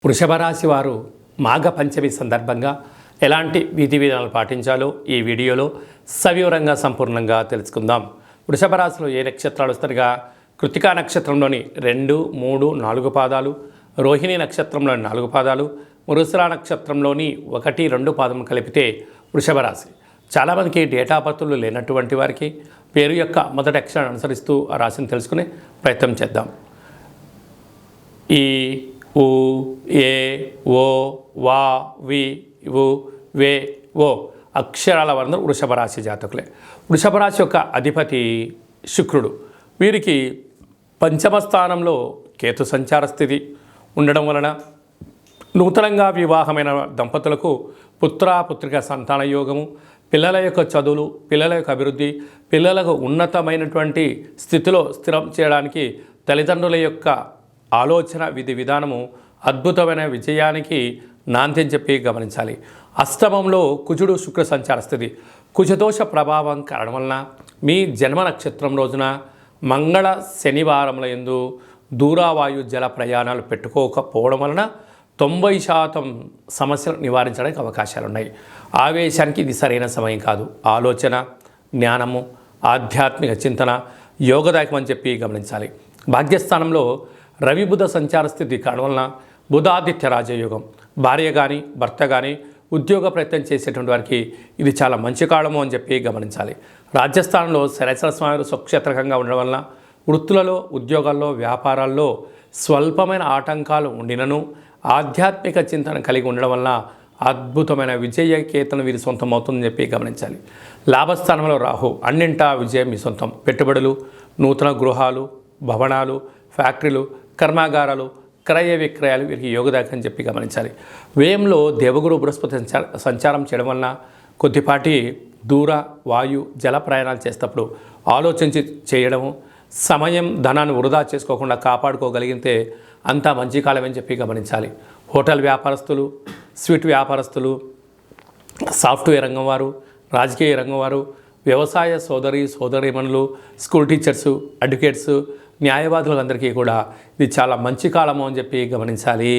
వృషభ రాశి వారు మాఘ పంచమి సందర్భంగా ఎలాంటి విధి విధానాలు పాటించాలో ఈ వీడియోలో సవివరంగా సంపూర్ణంగా తెలుసుకుందాం. వృషభ రాశిలో ఏ నక్షత్రాలు వస్తారుగా కృతికా నక్షత్రంలోని 2, 3, 4 పాదాలు, రోహిణి నక్షత్రంలోని 4 పాదాలు, మృగశిర నక్షత్రంలోని 1, 2 పాదం కలిపితే వృషభ రాశి. చాలామందికి డేటా బర్త్లు లేనటువంటి వారికి పేరు యొక్క మొదటి అక్షరాన్ని అనుసరిస్తూ ఆ రాశిని తెలుసుకునే ప్రయత్నం చేద్దాం. ఈ ఉ ఏ ఓ వా వి వు వే ఓ అక్షరాల వర్ణం వృషభ రాశి జాతకులే. వృషభ రాశి యొక్క అధిపతి శుక్రుడు. వీరికి పంచమ స్థానంలో కేతు సంచార స్థితి ఉండడం వలన నూతనంగా వివాహమైన దంపతులకు పుత్రిక సంతాన యోగము, పిల్లల యొక్క చదువులు, పిల్లల యొక్క అభివృద్ధి, పిల్లలకు ఉన్నతమైనటువంటి స్థితిలో స్థిరం చేయడానికి తల్లిదండ్రుల యొక్క ఆలోచన విధి విధానము అద్భుతమైన విజయానికి నాంది అని చెప్పి గమనించాలి. అష్టమంలో కుజుడు శుక్ర సంచార స్థితి. కుజదోష ప్రభావం కారణం వలన మీ జన్మ నక్షత్రం రోజున మంగళ శనివారముల యందు దూరావాయు జల ప్రయాణాలు పెట్టుకోకపోవడం వలన 90% సమస్యలు నివారించడానికి అవకాశాలు ఉన్నాయి. ఆవేశానికి ఇది సరైన సమయం కాదు. ఆలోచన, జ్ఞానము, ఆధ్యాత్మిక చింతన యోగదాయకం అని చెప్పి గమనించాలి. భాగ్యస్థానంలో రవి బుధ సంచార స్థితి కారణం వలన బుధాదిత్య రాజయోగం. భార్య కానీ భర్త కానీ ఉద్యోగ ప్రయత్నం చేసేటువంటి వారికి ఇది చాలా మంచి కాలము అని చెప్పి గమనించాలి. రాజస్థాన్లో శనేశ్వర స్వామి స్వక్షేత్రకంగా ఉండడం వలన వృత్తులలో, ఉద్యోగాల్లో, వ్యాపారాల్లో స్వల్పమైన ఆటంకాలు ఉండినను ఆధ్యాత్మిక చింతన కలిగి ఉండడం వలన అద్భుతమైన విజయ కేతనం వీరి సొంతం అవుతుందని చెప్పి గమనించాలి. లాభస్థానంలో రాహు. అన్నింటా విజయం మీ సొంతం. పెట్టుబడులు, నూతన గృహాలు, భవనాలు, ఫ్యాక్టరీలు, కర్మాగారాలు, క్రయ విక్రయాలు వీరికి యోగదాయకం అని చెప్పి గమనించాలి. వ్యయంలో దేవగురు బృహస్పతి సంచారం చేయడం వలన కొద్దిపాటి దూర, వాయు, జల ప్రయాణాలు చేసేటప్పుడు ఆలోచించి చేయడము, సమయం, ధనాన్ని వృధా చేసుకోకుండా కాపాడుకోగలిగితే అంతా మంచి కాలమని చెప్పి గమనించాలి. హోటల్ వ్యాపారస్తులు, స్వీట్ వ్యాపారస్తులు, సాఫ్ట్వేర్ రంగం వారు, రాజకీయ రంగం వారు, వ్యవసాయ సోదరీమణులు, స్కూల్ టీచర్సు, అడ్వకేట్సు, న్యాయవాదులందరికీ కూడా ఇది చాలా మంచి కాలము అని చెప్పి గమనించాలి.